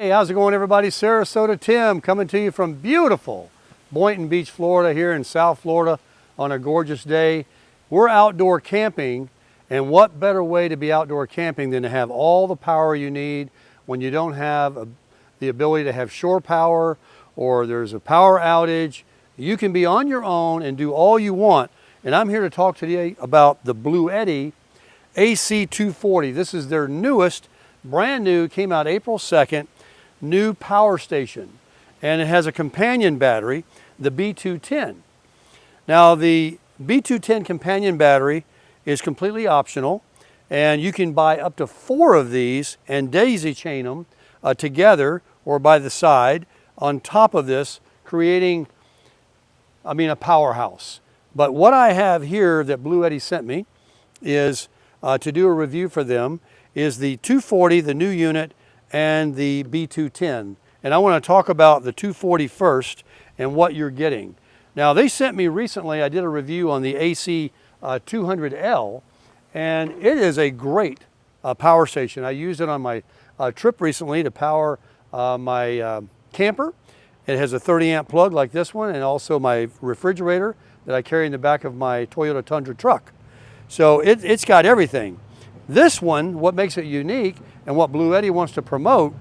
Hey, how's it going, everybody? Sarasota Tim coming to you from beautiful Boynton Beach, Florida, here in South Florida on a gorgeous day. We're outdoor camping, and what better way to be outdoor camping than to have all the power you need when you don't have the ability to have shore power or there's a power outage. You can be on your own and do all you want. And I'm here to talk today about the Bluetti AC240. This is their newest, brand new, came out April 2nd. New power station, and it has a companion battery, the B210. Now the B210 companion battery is completely optional, and you can buy up to 4 of these and daisy chain them together or by the side on top of this, creating a powerhouse. But what I have here that Bluetti sent me is to do a review for them is the 240, the new unit, and the B210. And I want to talk about the 240 first and what you're getting. Now they sent me recently, I did a review on the AC240L, and it is a great power station. I used it on my trip recently to power my camper. It has a 30 amp plug like this one, and also my refrigerator that I carry in the back of my Toyota Tundra truck. So it's got everything. This one, what makes it unique and what Bluetti wants to promote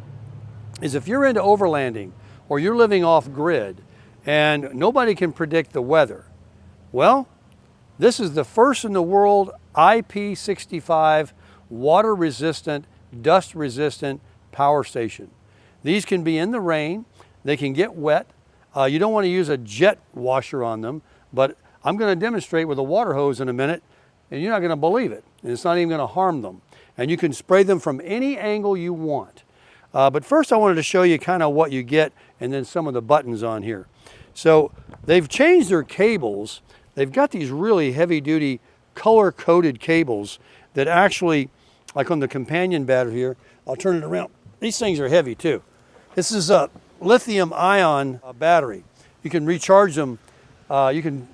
is if you're into overlanding or you're living off grid and nobody can predict the weather, well, this is the first in the world IP65 water resistant, dust resistant power station. These can be in the rain, they can get wet. You don't want to use a jet washer on them, but I'm going to demonstrate with a water hose in a minute, and you're not going to believe it. And it's not even going to harm them. And you can spray them from any angle you want. But first I wanted to show you kind of what you get and then some of the buttons on here. So they've changed their cables. They've got these really heavy duty color coded cables that actually, like on the companion battery here, I'll turn it around. These things are heavy too. This is a lithium ion battery. You can recharge them. You can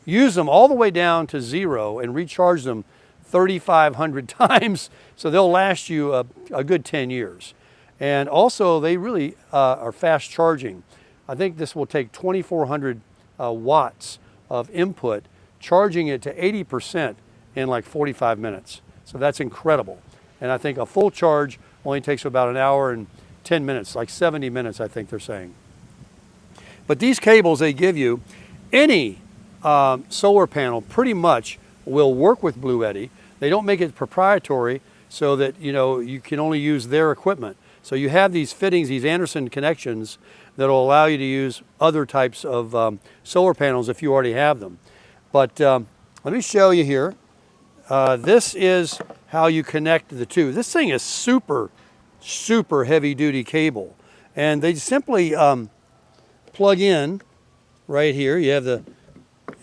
use them all the way down to 0 and recharge them 3,500 times, so they'll last you a good 10 years. And also they really are fast charging. I think this will take 2,400 watts of input, charging it to 80% in like 45 minutes. So that's incredible. And I think a full charge only takes about an hour and 10 minutes, like 70 minutes I think they're saying. But these cables they give you, any solar panel pretty much will work with Bluetti. They don't make it proprietary so that you can only use their equipment. So you have these fittings, these Anderson connections that will allow you to use other types of solar panels if you already have them. But let me show you here. This is how you connect the two. This thing is super heavy duty cable, and they simply plug in right here. You have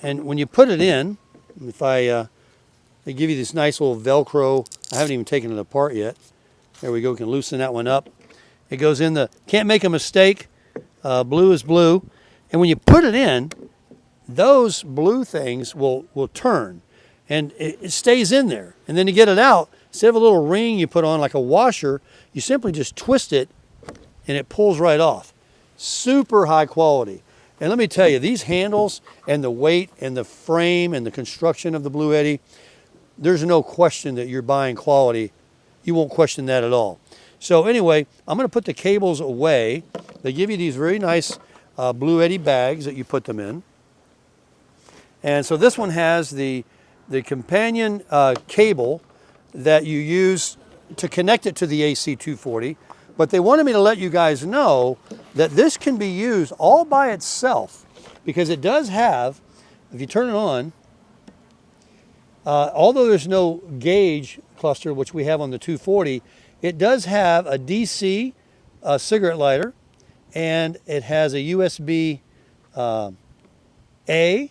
and when you put it in, if they give you this nice little Velcro. I haven't even taken it apart yet. There we go, we can loosen that one up. It goes in can't make a mistake. Blue is blue. And when you put it in, those blue things will turn and it stays in there. And then to get it out, instead of a little ring you put on like a washer, you simply just twist it and it pulls right off. Super high quality. And let me tell you, these handles and the weight and the frame and the construction of the Bluetti, there's no question that you're buying quality. You won't question that at all. So anyway, I'm going to put the cables away. They give you these very nice Bluetti bags that you put them in. And so this one has the companion cable that you use to connect it to the AC240. But they wanted me to let you guys know that this can be used all by itself because it does have, if you turn it on, although there's no gauge cluster, which we have on the 240, it does have a DC cigarette lighter, and it has a USB A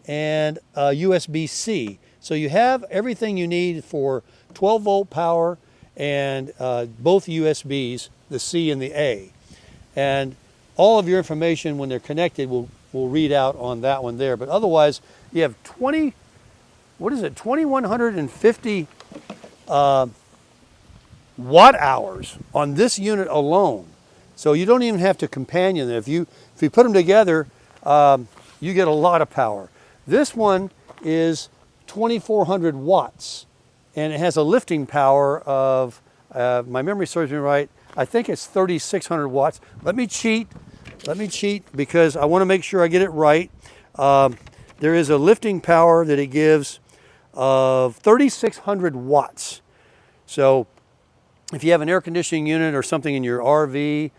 and a USB C. So you have everything you need for 12 volt power and both USBs, the C and the A. And all of your information when they're connected will read out on that one there. But otherwise, you have 2,150 watt hours on this unit alone. So you don't even have to companion them. If you put them together, you get a lot of power. This one is 2,400 watts, and it has a lifting power of, my memory serves me right, I think it's 3,600 watts. Let me cheat because I want to make sure I get it right. There is a lifting power that it gives of 3,600 watts. So if you have an air conditioning unit or something in your RV,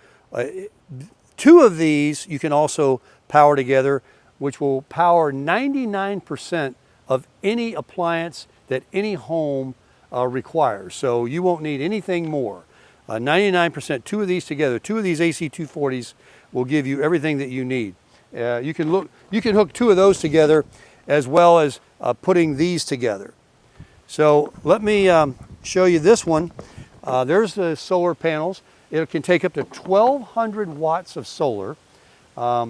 two of these you can also power together, which will power 99% of any appliance that any home requires. So you won't need anything more. 99%, two of these together, two of these AC240s will give you everything that you need. You can hook two of those together as well as putting these together. So let me show you this one. There's the solar panels. It can take up to 1,200 watts of solar.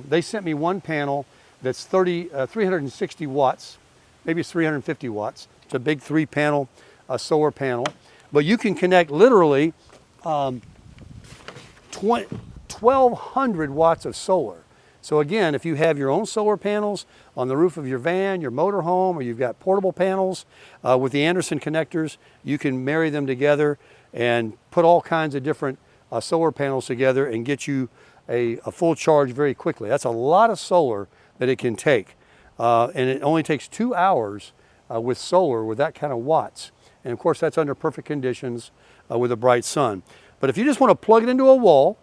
They sent me one panel that's 360 watts, maybe it's 350 watts. It's a big 3-panel solar panel. But you can connect literally 1,200 watts of solar. So again, if you have your own solar panels on the roof of your van, your motorhome, or you've got portable panels with the Anderson connectors, you can marry them together and put all kinds of different solar panels together and get you a full charge very quickly. That's a lot of solar that it can take. And it only takes 2 hours with solar with that kind of watts. And of course, that's under perfect conditions with a bright sun. But if you just want to plug it into a wall,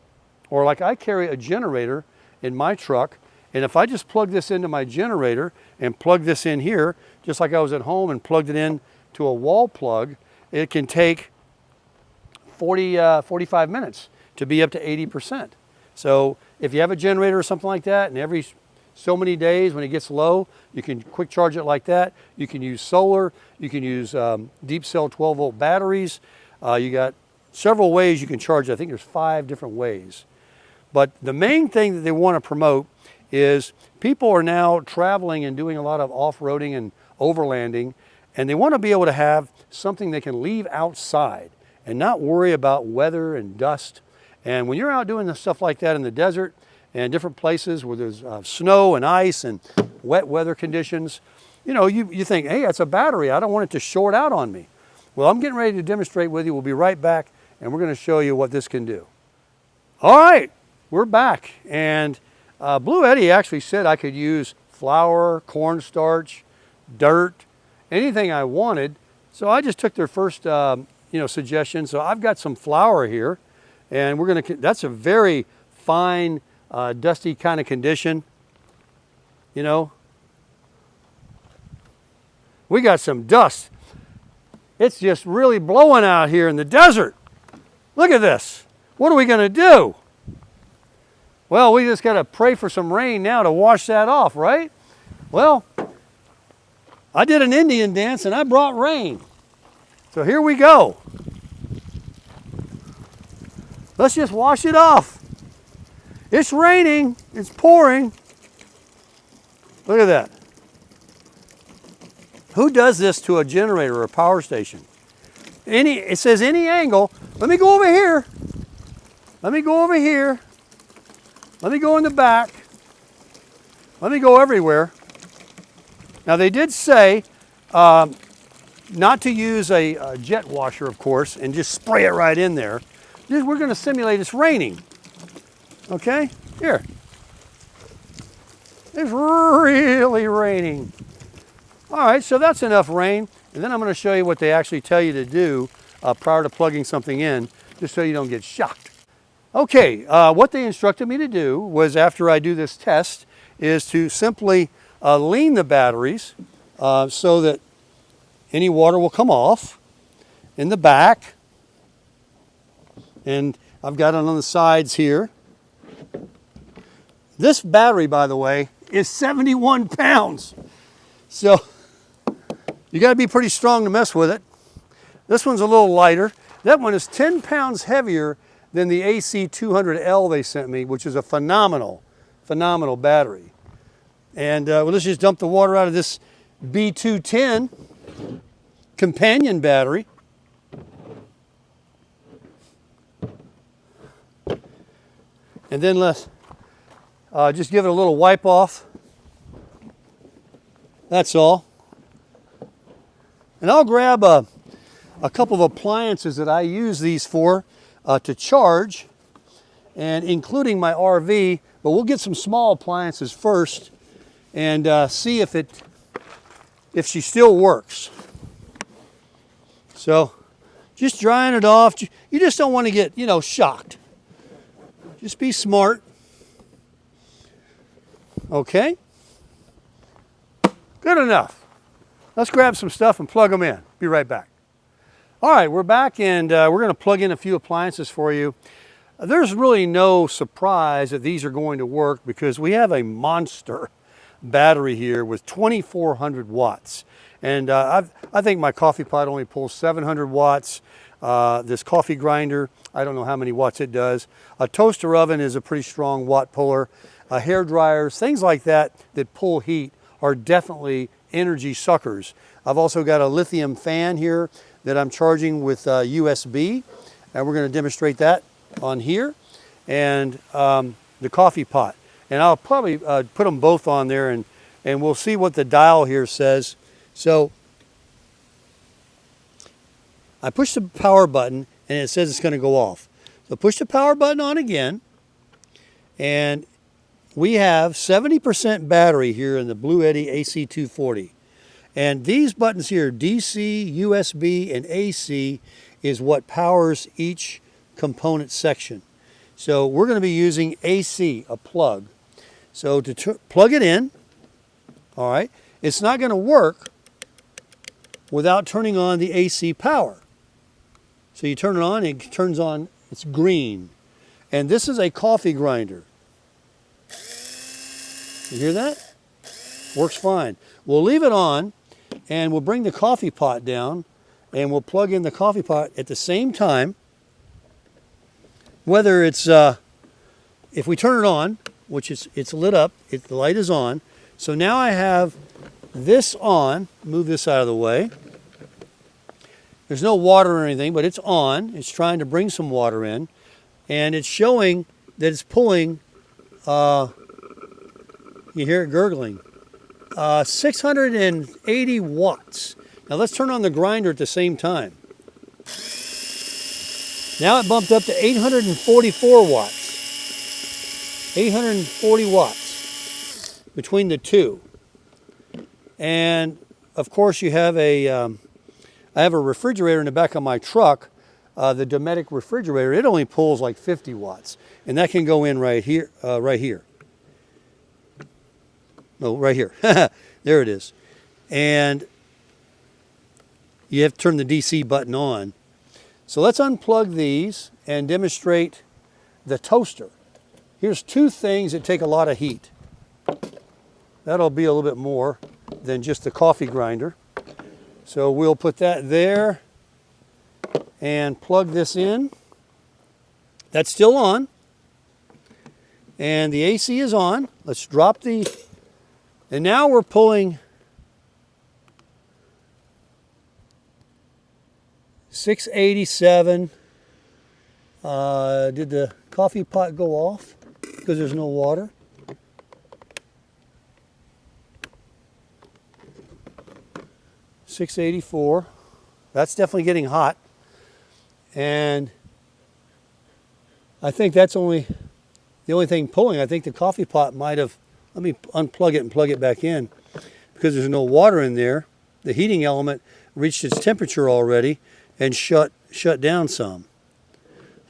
or like I carry a generator in my truck, and if I just plug this into my generator and plug this in here, just like I was at home and plugged it in to a wall plug, it can take 45 minutes to be up to 80%. So if you have a generator or something like that, and every so many days when it gets low, you can quick charge it like that. You can use solar, you can use deep cell 12-volt batteries. You got several ways you can charge it. I think there's 5 different ways. But the main thing that they want to promote is people are now traveling and doing a lot of off-roading and overlanding, and they want to be able to have something they can leave outside and not worry about weather and dust. And when you're out doing stuff like that in the desert and different places where there's snow and ice and wet weather conditions, you know, you think, hey, that's a battery. I don't want it to short out on me. Well, I'm getting ready to demonstrate with you. We'll be right back, and we're going to show you what this can do. All right, we're back. And Bluetti actually said I could use flour, cornstarch, dirt, anything I wanted. So I just took their first suggestion. So I've got some flour here, and we're going to, that's a very fine, dusty kind of condition. You know, we got some dust. It's just really blowing out here in the desert. Look at this. What are we going to do? Well, we just got to pray for some rain now to wash that off, right? Well, I did an Indian dance and I brought rain. So here we go. Let's just wash it off. It's raining. It's pouring. Look at that. Who does this to a generator or a power station? It says any angle. Let me go over here. Let me go over here. Let me go in the back. Let me go everywhere. Now they did say not to use a jet washer, of course, and just spray it right in there. We're going to simulate it's raining. Okay? Here. It's really raining. All right, so that's enough rain. And then I'm going to show you what they actually tell you to do prior to plugging something in, just so you don't get shocked. Okay, what they instructed me to do was, after I do this test, is to simply lean the batteries so that any water will come off in the back. And I've got it on the sides here. This battery, by the way, is 71 pounds. So you got to be pretty strong to mess with it. This one's a little lighter. That one is 10 pounds heavier than the AC240 they sent me, which is a phenomenal battery. And well, let's just dump the water out of this B210 companion battery. And then let's just give it a little wipe off. That's all. And I'll grab a couple of appliances that I use these for to charge, and including my RV, but we'll get some small appliances first and see if she still works. So just drying it off. You just don't want to get, shocked. Just be smart. Okay. Good enough. Let's grab some stuff and plug them in. Be right back. All right, we're back, and we're going to plug in a few appliances for you. There's really no surprise that these are going to work because we have a monster battery here with 2,400 watts. And I think my coffee pot only pulls 700 watts. This coffee grinder, I don't know how many watts it does. A toaster oven is a pretty strong watt puller. Hair dryers, things like that pull heat are definitely energy suckers. I've also got a lithium fan here that I'm charging with USB, and we're going to demonstrate that on here, and the coffee pot. And I'll probably put them both on there, and we'll see what the dial here says. So I push the power button, and it says it's going to go off. So push the power button on again, and we have 70% battery here in the Bluetti AC240. And these buttons here, DC, USB, and AC, is what powers each component section. So we're going to be using AC, a plug. So to plug it in, all right, it's not going to work without turning on the AC power. So you turn it on, it turns on, it's green. And this is a coffee grinder. You hear that? Works fine. We'll leave it on, and we'll bring the coffee pot down, and we'll plug in the coffee pot at the same time. Whether it's, if we turn it on, which it's lit up, the light is on. So now I have this on, move this out of the way. There's no water or anything, but it's on. It's trying to bring some water in, and it's showing that it's pulling, you hear it gurgling, 680 watts. Now let's turn on the grinder at the same time. Now it bumped up to 844 watts. 840 watts between the two. And of course you have I have a refrigerator in the back of my truck, the Dometic refrigerator. It only pulls like 50 watts. And that can go in right here, right here. No, right here. There it is. And you have to turn the DC button on. So let's unplug these and demonstrate the toaster. Here's two things that take a lot of heat. That'll be a little bit more than just the coffee grinder. So we'll put that there and plug this in. That's still on. And the AC is on. Let's drop the, and now we're pulling 687. Did the coffee pot go off because there's no water? $684. That's definitely getting hot. And I think that's the only thing pulling. I think the coffee pot might have, let me unplug it and plug it back in, because there's no water in there. The heating element reached its temperature already and shut down some.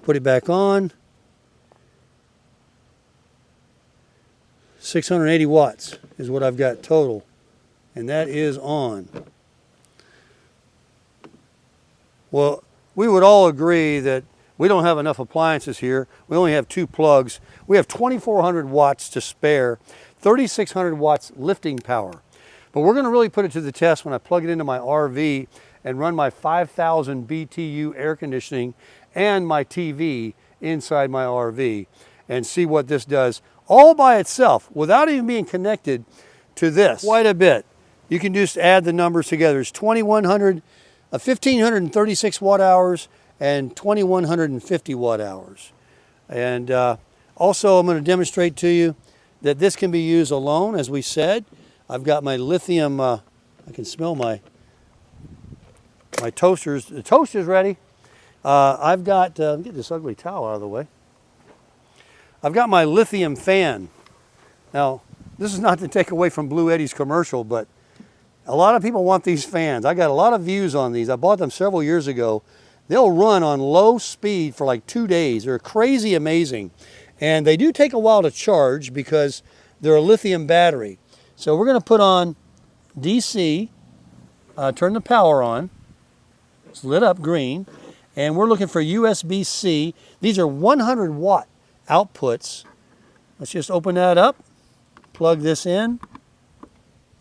Put it back on. 680 watts is what I've got total, and that is on. Well, we would all agree that we don't have enough appliances here. We only have two plugs. We have 2,400 watts to spare, 3,600 watts lifting power. But we're going to really put it to the test when I plug it into my RV and run my 5,000 BTU air conditioning and my TV inside my RV and see what this does all by itself without even being connected to this. Quite a bit. You can just add the numbers together. It's 1,536 watt hours and 2,150 watt hours. And Also, I'm going to demonstrate to you that this can be used alone, as we said. I've got my lithium, I can smell my toasters. The toaster's ready. I've got, let me get this ugly towel out of the way. I've got my lithium fan. Now, this is not to take away from Bluetti's commercial, but a lot of people want these fans. I got a lot of views on these. I bought them several years ago. They'll run on low speed for like 2 days. They're crazy amazing. And they do take a while to charge because they're a lithium battery. So we're going to put on DC, turn the power on. It's lit up green. And we're looking for USB-C. These are 100 watt outputs. Let's just open that up, plug this in.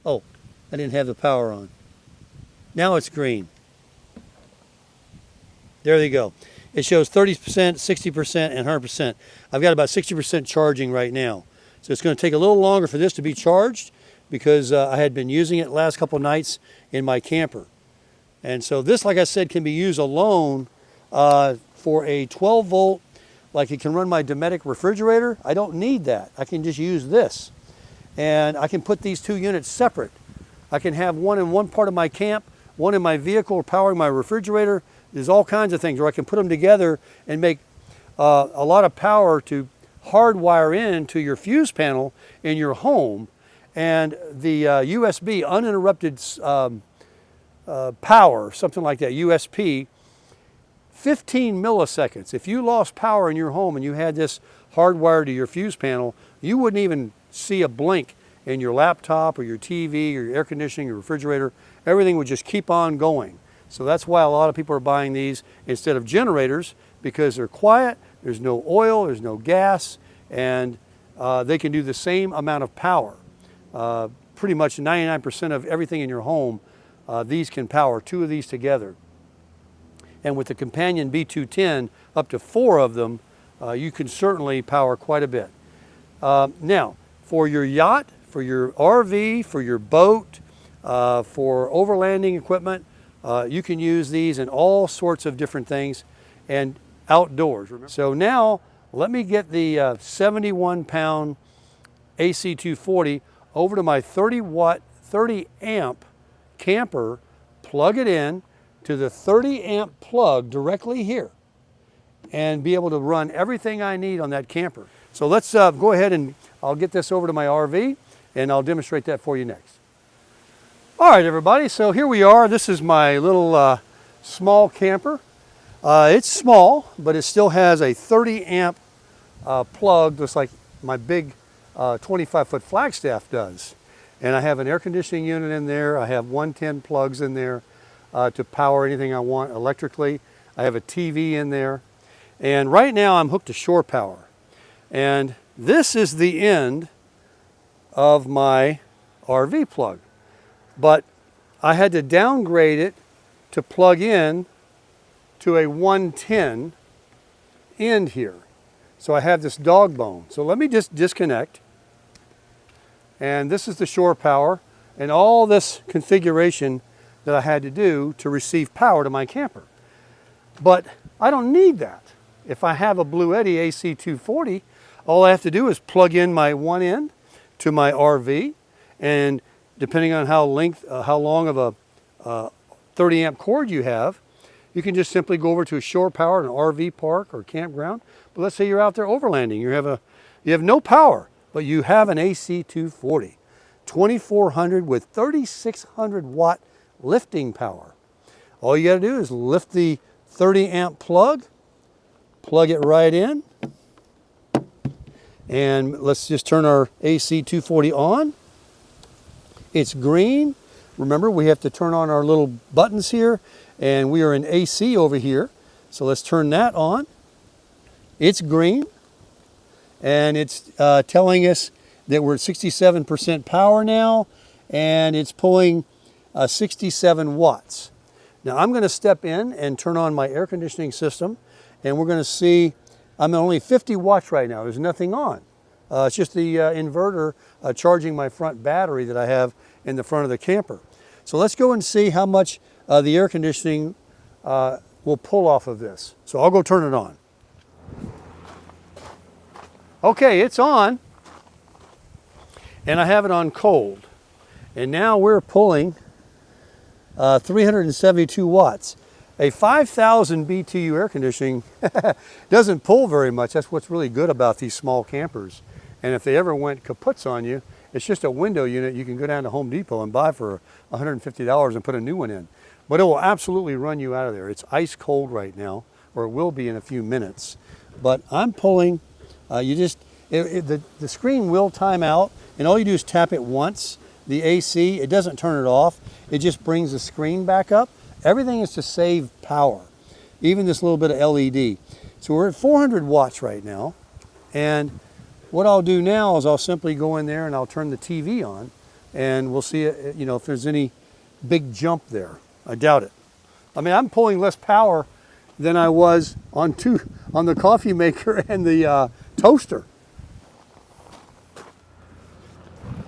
Oh, I didn't have the power on. Now it's green. There they go. It shows 30%, 60%, and 100%. I've got about 60% charging right now. So it's going to take a little longer for this to be charged because I had been using it last couple nights in my camper. And so this, like I said, can be used alone for a 12 volt, like it can run my Dometic refrigerator. I don't need that. I can just use this. And I can put these two units separate. I can have one in one part of my camp, one in my vehicle powering my refrigerator. There's all kinds of things where I can put them together and make a lot of power to hardwire into your fuse panel in your home. And the USB, uninterrupted power, something like that, USP, 15 milliseconds. If you lost power in your home and you had this hardwired to your fuse panel, you wouldn't even see a blink in your laptop or your TV or your air conditioning, your refrigerator. Everything would just keep on going. So that's why a lot of people are buying these instead of generators, because they're quiet, there's no oil, there's no gas, and they can do the same amount of power. Pretty much 99% of everything in your home, these can power, 2 of these together. And with the companion B210, up to 4 of them, you can certainly power quite a bit. Now, for your yacht, for your RV, for your boat, for overlanding equipment, you can use these in all sorts of different things and outdoors. So now let me get the 71-pound AC240 over to my 30 watt, 30 amp camper, plug it in to the 30 amp plug directly here, and be able to run everything I need on that camper. So let's go ahead and I'll get this over to my RV and I'll demonstrate that for you next. All right, everybody, so here we are. This is my little small camper. It's small, but it still has a 30 amp plug, just like my big 25-foot Flagstaff does. And I have an air conditioning unit in there. I have 110 plugs in there to power anything I want electrically. I have a TV in there. And right now I'm hooked to shore power. And this is the end of my RV plug. But I had to downgrade it to plug in to a 110 end here. So I have this dog bone. So let me just disconnect. And this is the shore power and all this configuration that I had to do to receive power to my camper. But I don't need that. If I have a Bluetti AC240, all I have to do is plug in my one end to my RV, and depending on how long of a 30 amp cord you have, you can just simply go over to a shore power, an RV park or campground. But let's say you're out there overlanding, you have no power, but you have an AC240, 2400 with 3600 watt lifting power. All you got to do is lift the 30 amp plug it right in, and let's just turn our AC240 on. It's green. Remember, we have to turn on our little buttons here, and we are in AC over here. So let's turn that on. It's green, and it's telling us that we're at 67% power now, and it's pulling 67 watts. Now I'm going to step in and turn on my air conditioning system, and we're going to see I'm at only 50 watts right now. There's nothing on. It's just the inverter charging my front battery that I have in the front of the camper. So let's go and see how much the air conditioning will pull off of this. So I'll go turn it on. Okay, it's on, and I have it on cold. And now we're pulling 372 watts. A 5,000 BTU air conditioning doesn't pull very much. That's what's really good about these small campers. And if they ever went kaputs on you, it's just a window unit you can go down to Home Depot and buy for $150 and put a new one in. But it will absolutely run you out of there. It's ice cold right now, or it will be in a few minutes. But I'm pulling, the screen will time out, and all you do is tap it once. The AC, it doesn't turn it off. It just brings the screen back up. Everything is to save power, even this little bit of LED. So we're at 400 watts right now. And what I'll do now is I'll simply go in there and I'll turn the TV on, and we'll see, if there's any big jump there. I doubt it. I mean, I'm pulling less power than I was on the coffee maker and the toaster.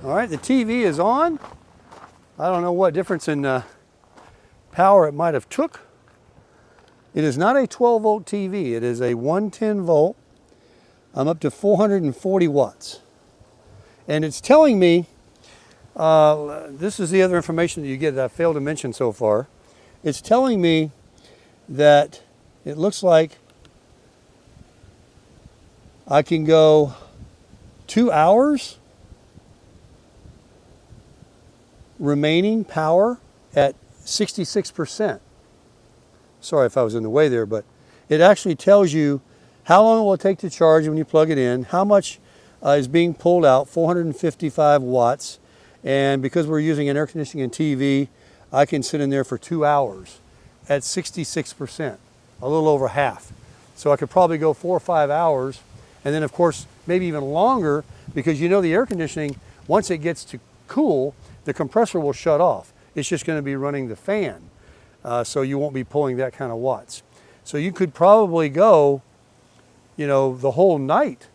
All right, the TV is on. I don't know what difference in power it might have took. It is not a 12 volt TV. It is a 110 volt. I'm up to 440 watts. And it's telling me, this is the other information that you get that I failed to mention so far. It's telling me that it looks like I can go 2 hours remaining power at 66%. Sorry if I was in the way there, but it actually tells you how long it will take to charge when you plug it in, how much is being pulled out, 455 watts. And because we're using an air conditioning and TV, I can sit in there for 2 hours at 66%, a little over half. So I could probably go 4 or 5 hours, and then of course, maybe even longer, because the air conditioning, once it gets to cool, the compressor will shut off. It's just going to be running the fan. So you won't be pulling that kind of watts. So you could probably go, the whole night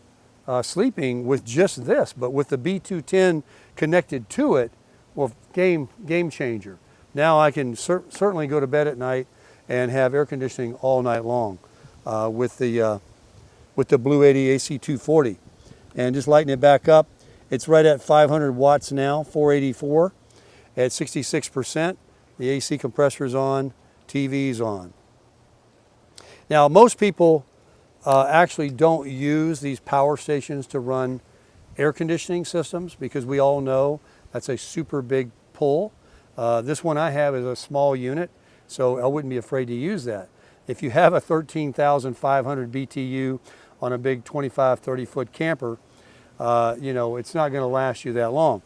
sleeping with just this, but with the B210 connected to it, well, game changer. Now I can certainly go to bed at night and have air conditioning all night long with the Bluetti AC240. And just lighting it back up, it's right at 500 watts now, 484 at 66%. The AC compressor's on, TV's on. Now, most people actually don't use these power stations to run air conditioning systems because we all know that's a super big pull. This one I have is a small unit, so I wouldn't be afraid to use that. If you have a 13,500 BTU on a big 25, 30 foot camper, it's not going to last you that long.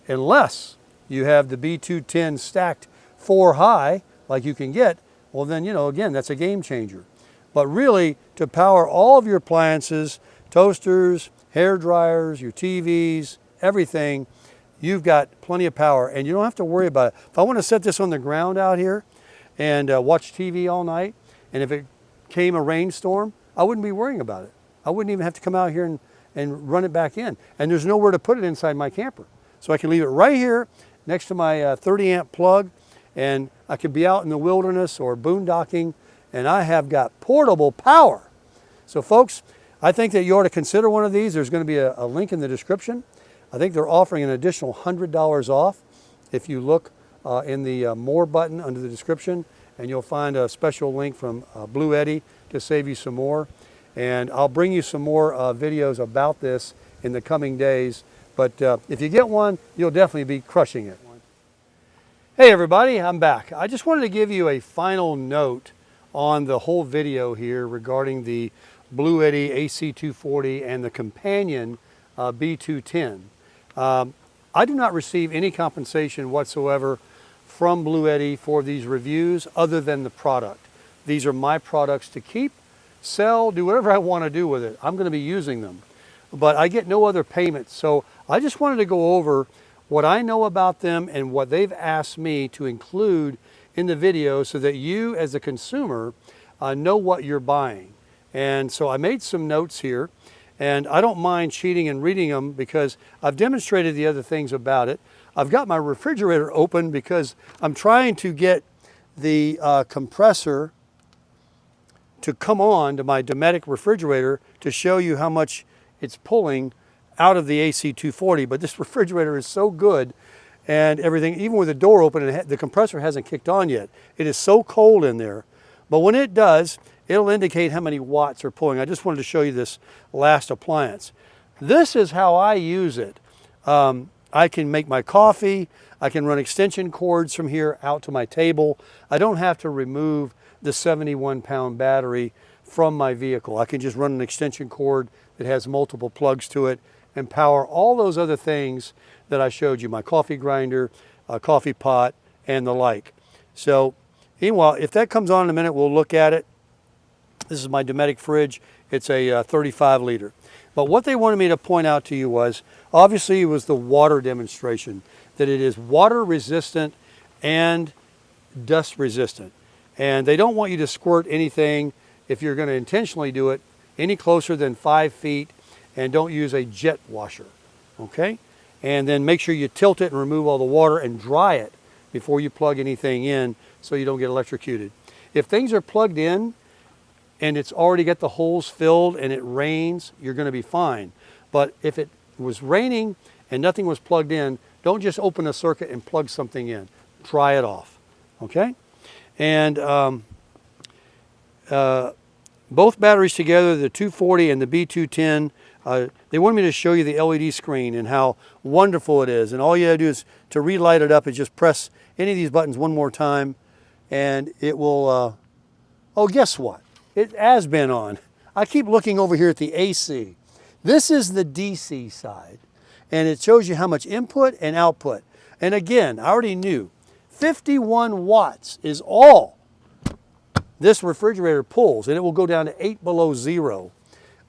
Unless you have the B210 stacked 4 high, like you can get, well then, again, that's a game changer. But really, to power all of your appliances, toasters, hair dryers, your TVs, everything, you've got plenty of power, and you don't have to worry about it. If I want to set this on the ground out here and watch TV all night, and if it came a rainstorm, I wouldn't be worrying about it. I wouldn't even have to come out here and run it back in. And there's nowhere to put it inside my camper. So I can leave it right here next to my 30 amp plug, and I could be out in the wilderness or boondocking, and I have got portable power. So folks, I think that you ought to consider one of these. There's going to be a link in the description. I think they're offering an additional $100 off if you look in the more button under the description, and you'll find a special link from Bluetti to save you some more. And I'll bring you some more videos about this in the coming days. But if you get one, you'll definitely be crushing it. Hey everybody, I'm back. I just wanted to give you a final note on the whole video here regarding the Bluetti AC240 and the companion B210. I do not receive any compensation whatsoever from Bluetti for these reviews other than the product. These are my products to keep, sell, do whatever I want to do with it. I'm going to be using them, but I get no other payments. So I just wanted to go over what I know about them and what they've asked me to include in the video so that you as a consumer know what you're buying. And so I made some notes here, and I don't mind cheating and reading them because I've demonstrated the other things about it. I've got my refrigerator open because I'm trying to get the compressor to come on to my Dometic refrigerator to show you how much it's pulling out of the AC240, but this refrigerator is so good and everything, even with the door open and the compressor hasn't kicked on yet, it is so cold in there. But when it does, it'll indicate how many watts are pulling. I just wanted to show you this last appliance. This is how I use it. I can make my coffee. I can run extension cords from here out to my table. I don't have to remove the 71-pound battery from my vehicle. I can just run an extension cord that has multiple plugs to it and power all those other things that I showed you, my coffee grinder, coffee pot, and the like. So, meanwhile, if that comes on in a minute, we'll look at it. This is my Dometic fridge. It's a 35 liter. But what they wanted me to point out to you was, obviously it was the water demonstration, that it is water resistant and dust resistant. And they don't want you to squirt anything, if you're going to intentionally do it, any closer than 5 feet, and don't use a jet washer, okay? And then make sure you tilt it and remove all the water and dry it before you plug anything in so you don't get electrocuted. If things are plugged in and it's already got the holes filled and it rains, you're going to be fine. But if it was raining and nothing was plugged in, don't just open a circuit and plug something in. Dry it off, okay? And both batteries together, the 240 and the B210, they wanted me to show you the LED screen and how wonderful it is. And all you have to do is to relight it up is just press any of these buttons one more time and it will, oh, guess what? It has been on. I keep looking over here at the AC. This is the DC side and it shows you how much input and output. And again, I already knew 51 watts is all this refrigerator pulls, and it will go down to 8 below zero.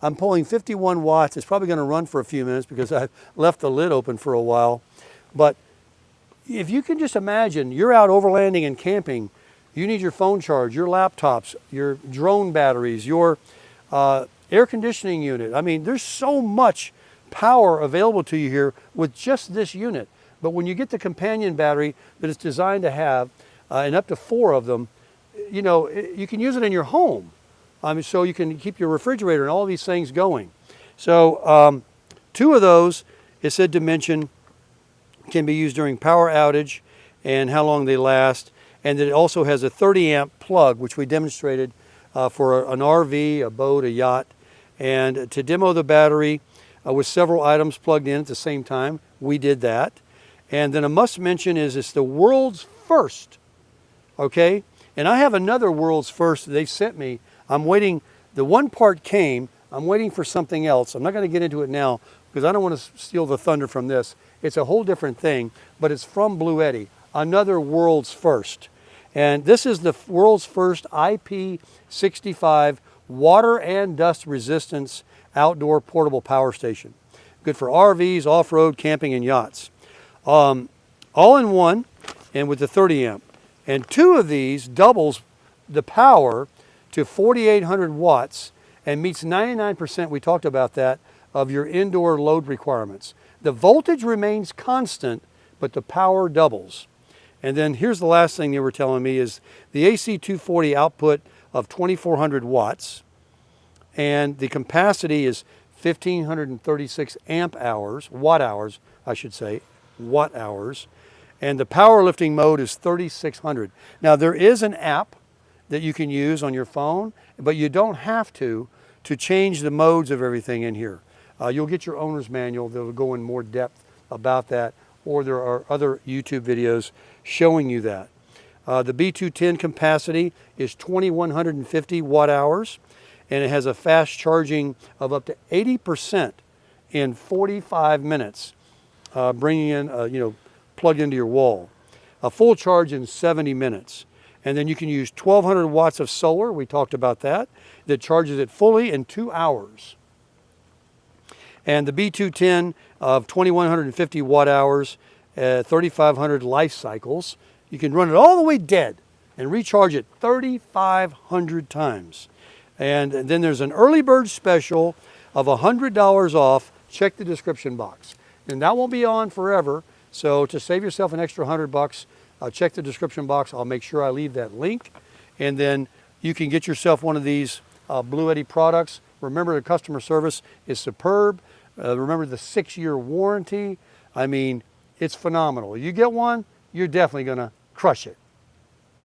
I'm pulling 51 watts. It's probably going to run for a few minutes because I've left the lid open for a while. But if you can just imagine, you're out overlanding and camping, you need your phone charge, your laptops, your drone batteries, your air conditioning unit. I mean, there's so much power available to you here with just this unit. But when you get the companion battery that it's designed to have, and up to 4 of them, you know, you can use it in your home. So you can keep your refrigerator and all these things going. So 2 of those, it said dimension, can be used during power outage and how long they last. And it also has a 30 amp plug, which we demonstrated for an RV, a boat, a yacht. And to demo the battery with several items plugged in at the same time, we did that. And then a must mention is it's the world's first, okay? And I have another world's first that they sent me. I'm waiting, the one part came, I'm waiting for something else. I'm not going to get into it now because I don't want to steal the thunder from this. It's a whole different thing, but it's from Bluetti, another world's first. And this is the world's first IP65 water and dust resistance outdoor portable power station. Good for RVs, off-road, camping, and yachts. All in one and with the 30 amp. And 2 of these doubles the power to 4,800 watts and meets 99%, we talked about that, of your indoor load requirements. The voltage remains constant, but the power doubles. And then here's the last thing they were telling me is the AC240 output of 2,400 watts and the capacity is 1,536 amp hours, watt hours, I should say, watt hours. And the powerlifting mode is 3,600. Now there is an app that you can use on your phone, but you don't have to change the modes of everything in here. You'll get your owner's manual that will go in more depth about that, or there are other YouTube videos showing you that. The B210 capacity is 2,150 watt hours, and it has a fast charging of up to 80% in 45 minutes, bringing in, plugged into your wall. A full charge in 70 minutes. And then you can use 1,200 watts of solar, we talked about that charges it fully in 2 hours. And the B210 of 2,150 watt hours, 3,500 life cycles. You can run it all the way dead and recharge it 3,500 times. And then there's an early bird special of $100 off. Check the description box. And that won't be on forever. So to save yourself an extra $100, check the description box. I'll make sure I leave that link. And then you can get yourself one of these Bluetti products Remember, the customer service is superb. Remember the 6-year warranty. I mean, it's phenomenal. You get one, you're definitely going to crush it.